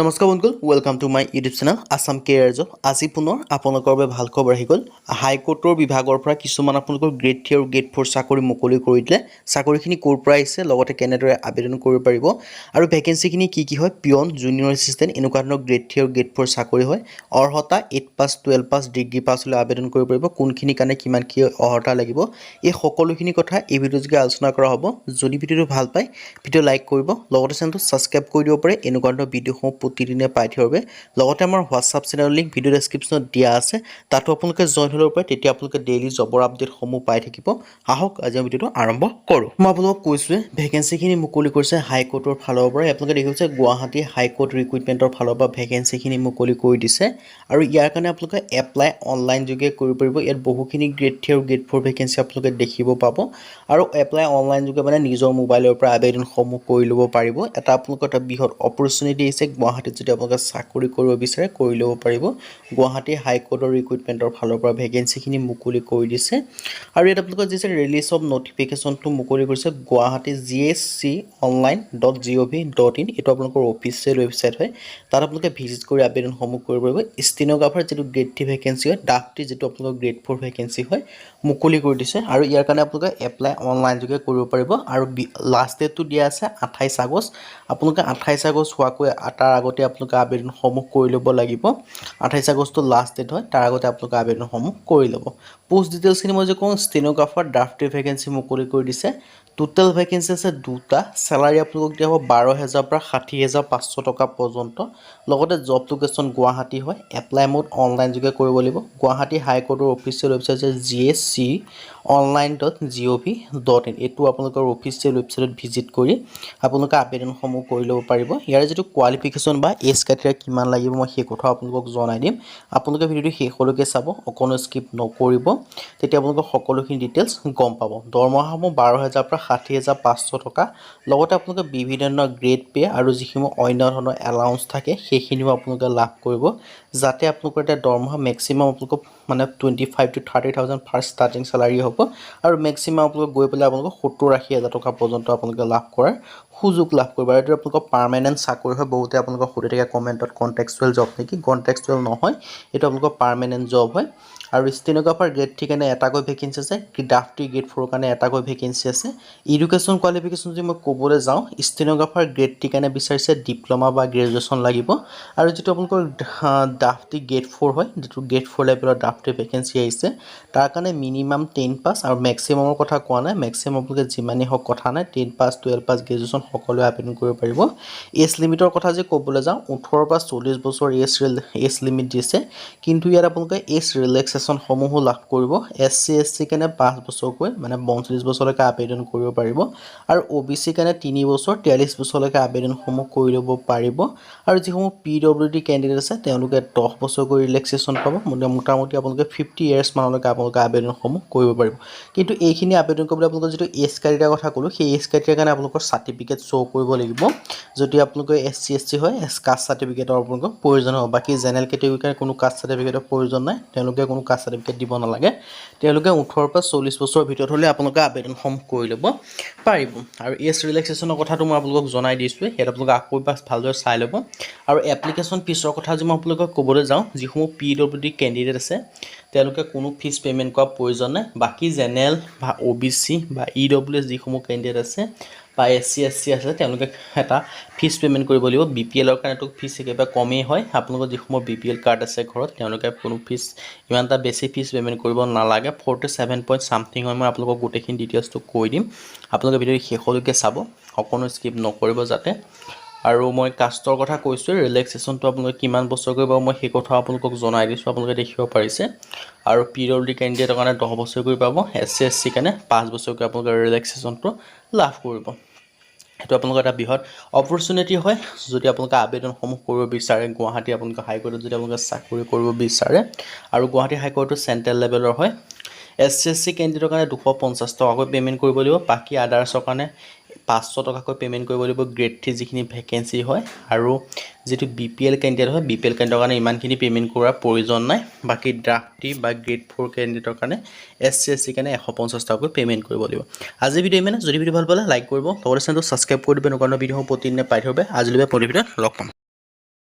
নমস্কাৰ বন্ধুসকল, welcome to my YouTube channel Assam career job. আজি পুনৰ আপোনালোকৰ বাবে ভাল খবৰ আহি গ'ল। হাইকোৰ্টৰ বিভাগৰ পৰা কিছুমান আপোনালোকৰ গ্ৰেড 3 আৰু গ্ৰেড 4 চাকৰি মুকলি কৰি দিলে। চাকৰিখিনি ক'ৰ পৰা আহিছে, লগতে কেনেদৰে আবেদন কৰিব পাৰিব আৰু ভেকেঞ্চিখিনি কি হয়, পিয়ন, জুনিয়ৰ এছিষ্টেণ্ট এনেকুৱা ধৰণৰ গ্ৰেড 3 আৰু গ্ৰেড 4 চাকৰি হয়। অৰ্হতা 8 পাছ, 12 পাছ, ডিগ্ৰী পাছ হ'লে আবেদন কৰিব পাৰিব। কোনখিনি কাৰণে কিমান কি অৰ্হতা লাগিব, এই সকলোখিনি কথা এই ভিডিঅ'ৰ যোগে আলোচনা কৰা হ'ব। যদি ভিডিঅ'টো ভাল পায়, ভিডিঅ' লাইক কৰিব, লগতে চেনেলটো ছাবস্ক্ৰাইব কৰি দিব পাৰে এনেকুৱা ধৰণৰ ভিডিঅ'সমূহ প্ৰতিদিনে পাই থাকিবৰ বাবে। লগতে আমাৰ হোৱাটছআপ চেনেলৰ লিংক ভিডিঅ' ডেছক্ৰিপশ্যনত দিয়া আছে, তাতো আপোনালোকে জইন হৈ ল'ব পাৰে। তেতিয়া আপোনালোকে ডেইলি জবৰ আপডেটসমূহ পাই থাকিব। আহক আজি আমি ভিডিঅ'টো আৰম্ভ কৰোঁ। মই আপোনালোকক কৈছোঁৱে, ভেকেঞ্চিখিনি মুকলি কৰিছে হাইকোৰ্টৰ ফালৰ পৰা। আপোনালোকে দেখিছে গুৱাহাটী হাইকোৰ্ট ৰিক্ৰুইটমেণ্টৰ ফালৰ পৰা ভেকেঞ্চিখিনি মুকলি কৰি দিছে আৰু ইয়াৰ কাৰণে আপোনালোকে এপ্লাই অনলাইন যোগে কৰিব পাৰিব। ইয়াত বহুখিনি গ্ৰেড 3 আৰু গ্ৰেড 4 ভেকেঞ্চি আপোনালোকে দেখিব পাব আৰু এপ্লাই অনলাইন যোগে মানে নিজৰ মোবাইলৰ পৰা আবেদনসমূহ কৰি ল'ব পাৰিব। এটা আপোনালোকৰ এটা বৃহৎ অপৰচুনিটি আহিছে। গুৱাহাটীত যদি আপোনালোকে চাকৰি কৰিব বিচাৰে কৰি ল'ব পাৰিব। গুৱাহাটী হাইকোৰ্টৰ ৰিক্ৰুইটমেণ্টৰ ফালৰ পৰা ভেকেঞ্চিখিনি মুকলি কৰি দিছে আৰু ইয়াত আপোনালোকৰ যি ৰিলিজ অফ নটিফিকেশ্যনটো মুকলি কৰিছে গুৱাহাটী GSC.online.gov.in। এইটো আপোনালোকৰ অফিচিয়েল ৱেবছাইট হয়। তাত আপোনালোকে ভিজিট কৰি আবেদনসমূহ কৰিব পাৰিব। ষ্টেন'গ্ৰাফাৰ যিটো গ্ৰেড 3 ভেকেঞ্চি হয়, ড্ৰাফটি যিটো আপোনালোকৰ গ্ৰেড 4 ভেকেঞ্চি হয়, মুকলি কৰি দিছে আৰু ইয়াৰ কাৰণে আপোনালোকে এপ্লাই অনলাইন যোগে কৰিব পাৰিব আৰু লাষ্ট ডেটটো দিয়া আছে 28 আগষ্ট। আপোনালোকে 28 আগষ্ট হোৱাকৈ তাৰ আগতে আপোনালোকে আবেদনসমূহ কৰি ল'ব লাগিব। 28 আগষ্ট লাষ্ট ডেট হয়, তাৰ আগতে আপোনালোকে আবেদনসমূহ কৰি ল'ব। পোষ্ট ডিটেইলছখিনি মই যে কওঁ, ষ্টেন'গ্ৰাফাৰ ড্ৰাফটি ভেকেঞ্চি মুকলি কৰি দিছে। টোটেল ভেকেঞ্চি আছে 2টা। চেলাৰী আপোনালোকক দিয়া হ'ব 12,000 পৰা 60,500 টকা পৰ্যন্ত। লগতে জব লোকেশ্যন গুৱাহাটী হয়। এপ্লাই মোড অনলাইন যোগে কৰিব লাগিব। গুৱাহাটী হাইকোৰ্টৰ অফিচিয়েল ৱেবছাইট আছে GSC.online.gov.in। এইটো আপোনালোকৰ অফিচিয়েল ৱেবছাইটত ভিজিট কৰি আপোনালোকে আবেদনসমূহ কৰি ল'ব পাৰিব। ইয়াৰ যিটো কোৱালিফিকেশ্যন বা এজ ক্ৰাইটেৰিয়া কিমান লাগিব মই সেই কথা আপোনালোকক জনাই দিম। আপোনালোকে ভিডিঅ'টো শেষলৈকে চাব, অকণো স্কিপ নকৰিব, তেতিয়া আপোনালোকৰ সকলোখিনি ডিটেইলছ গম পাব। দৰমহাসমূহ 12,000 পৰা 60,500 টকা। লগতে আপোনালোকে বিভিন্ন ধৰণৰ গ্ৰেড পে আৰু যিসমূহ অন্য ধৰণৰ এলাউন্স থাকে সেইখিনিও আপোনালোকে লাভ কৰিব, যাতে আপোনালোকৰ এতিয়া দৰমহা মেক্সিমাম আপোনালোকক মানে 25,000 to 30,000 ফাৰ্ষ্ট ষ্টাৰ্টিং চেলাৰী হ'ব আৰু মেক্সিমাম আপোনালোকক গৈ পেলাই আপোনালোকক 70,000-80,000 টকা পৰ্যন্ত আপোনালোকে লাভ কৰাৰ সুযোগ লাভ কৰিব। আৰু এইটো আপোনালোকৰ পাৰ্মানেণ্ট চাকৰি হয়। বহুতে আপোনালোকক সুধি থাকে কমেণ্টত কণ্টেক্সচুৱেল জব নেকি? কণ্টেক্সচুৱেল নহয়, এইটো আপোনালোকৰ পাৰ্মানেণ্ট জব হয়। আৰু ষ্টেন'গ্ৰাফাৰ গ্ৰেড 3 কাৰণে এটাকৈ ভেকেঞ্চি আছে, ড্ৰাফটি গ্ৰেড 4 কাৰণে এটাকৈ ভেকেঞ্চি আছে। এডুকেশ্যন কোৱালিফিকেশ্যন যদি মই ক'বলৈ যাওঁ, ষ্টেন'গ্ৰাফাৰ গ্ৰেড 3 কাৰণে বিচাৰিছে ডিপ্ল'মা বা গ্ৰেজুৱেশ্যন লাগিব আৰু যিটো আপোনালোকৰ ড্ৰাফটি গ্ৰেড 4 হয়, যিটো গ্ৰেড 4 লেভেলৰ ড্ৰাফটি ভেকেঞ্চি আহিছে, তাৰ কাৰণে মিনিমাম 10 পাছ আৰু মেক্সিমামৰ কথা কোৱা নাই, মেক্সিমাম আপোনালোকে যিমানেই হওক কথা নাই, 10 পাছ, 12 পাছ, গ্ৰেজুৱেশ্যন সকলোৱে আবেদন কৰিব পাৰিব। এজ লিমিটৰ কথা যে ক'বলৈ যাওঁ, 18 পৰা 40 বছৰ এজ লিমিট দিছে, কিন্তু ইয়াত আপোনালোকে এজ ৰিলেক্সেশ্যনসমূহো লাভ কৰিব। SC SC কাৰণে 5 বছৰকৈ মানে 45 বছৰলৈকে আবেদন কৰিব পাৰিব আৰু OBC কাৰণে 3 বছৰ 43 বছৰলৈকে আবেদনসমূহ কৰি ল'ব পাৰিব। আৰু যিসমূহ PWD কেণ্ডিডেট আছে তেওঁলোকে 10 বছৰকৈ ৰিলেক্সেশ্যন পাব। মোটামুটি আপোনালোকে 50 ইয়াৰ্ছ মানলৈকে আপোনালোকে আবেদনসমূহ কৰিব পাৰিব। কিন্তু এইখিনি আবেদন কৰিবলৈ আপোনালোকৰ যিটো এজ ক্ৰাইটেৰিয়াৰ কথা ক'লোঁ, সেই এজ ক্ৰাইটেৰিয়াৰ কাৰণে আপোনালোকৰ চাৰ্টিফিকেট শ্ব' কৰিব লাগিব। যদি আপোনালোকে SC SC হয়, কাষ্ট চাৰ্টিফিকেটৰ আপোনালোকৰ প্ৰয়োজন হ'ব। বাকী জেনেৰেল কেটেগৰীৰ কাৰণে কোনো কাষ্ট চাৰ্টিফিকেটৰ প্ৰয়োজন নাই, তেওঁলোকে কোনো কাষ্ট চাৰ্টিফিকেট দিব নালাগে। তেওঁলোকে 18 পৰা 40 বছৰৰ ভিতৰত হ'লে আপোনালোকে আবেদনসমূহ কৰি ল'ব পাৰিব। আৰু এজ ৰিলেক্সেশ্যনৰ কথাটো মই আপোনালোকক জনাই দিছোঁ, ইয়াত আপোনালোকে আকৌ এবাৰ ভালদৰে চাই ল'ব। আৰু এপ্লিকেশ্যন ফিজৰ কথা যদি মই আপোনালোকক ক'বলৈ যাওঁ, যিসমূহ PWD কেণ্ডিডেট আছে তেওঁলোকে কোনো ফিজ পে'মেণ্ট কৰাৰ প্ৰয়োজন নাই। বাকী জেনেৰেল বা OBC বা EWS যিসমূহ কেণ্ডিডেট আছে বা SC SC আছে তেওঁলোকে এটা ফিজ পে'মেণ্ট কৰিব লাগিব। BPLৰ কাৰণেতো ফিজ একেবাৰে কমেই হয়। আপোনালোকৰ যিসমূহ BPL কাৰ্ড আছে ঘৰত তেওঁলোকে কোনো ফিজ ইমান এটা বেছি ফিজ পে'মেণ্ট কৰিব নালাগে। 47 পইণ্ট চামথিং হয়। মই আপোনালোকক গোটেইখিনি ডিটেইলছটো কৈ দিম, আপোনালোকে ভিডিঅ'টো শেষলৈকে চাব, অকণো স্কিপ নকৰিব যাতে। আৰু মই কাষ্টৰ কথা কৈছোঁ, ৰিলেক্সেশ্যনটো আপোনালোকে কিমান বছৰ কৰিব মই সেই কথা আপোনালোকক জনাই দিছোঁ, আপোনালোকে দেখিব পাৰিছে। আৰু PWD কেণ্ডিডেটৰ কাৰণে 10 বছৰ কৰি পাব, SC SC কাৰণে 5 বছৰকৈ আপোনালোকে ৰিলেক্সেশ্যনটো লাভ কৰিব। সেইটো আপোনালোকৰ এটা বৃহৎ অপৰচুনিটি হয়। যদি আপোনালোকে আবেদনসমূহ কৰিব বিচাৰে, গুৱাহাটী আপোনালোকে হাইকোৰ্টত যদি আপোনালোকে চাকৰি কৰিব বিচাৰে আৰু গুৱাহাটী হাইকোৰ্টটো চেণ্ট্ৰেল লেভেলৰ হয়। SC SC কেণ্ডিডেটৰ কাৰণে 250 টকাকৈ পে'মেণ্ট কৰিব লাগিব। বাকী আদাৰ্ছৰ কাৰণে 500 টকাকৈ পে'মেণ্ট কৰিব লাগিব। গ্ৰেড 3 যিখিনি ভেকেঞ্চি হয় আৰু যিটো BPL কেণ্ডিডেট হয়, BPL কেণ্ডিডেটৰ কাৰণে ইমানখিনি পে'মেণ্ট কৰাৰ প্ৰয়োজন নাই। বাকী ড্ৰাফটি বা গ্ৰেড 4 কেণ্ডিডেটৰ কাৰণে SC SC কাৰণে 150 টকাকৈ পে'মেণ্ট কৰিব লাগিব। আজি ভিডিঅ' ইমানে। যদি ভিডিঅ' ভাল পালে লাইক কৰিব, লগতে চেনেলটো ছাবস্ক্ৰাইব কৰি দিব। এনেকুৱা ধৰণৰ ভিডিঅ'সমূহ প্ৰতিদিনে পাই থাকিব। আজিলৈকে পৰৱৰ্তী ভিডিঅ'ত লগ পাম।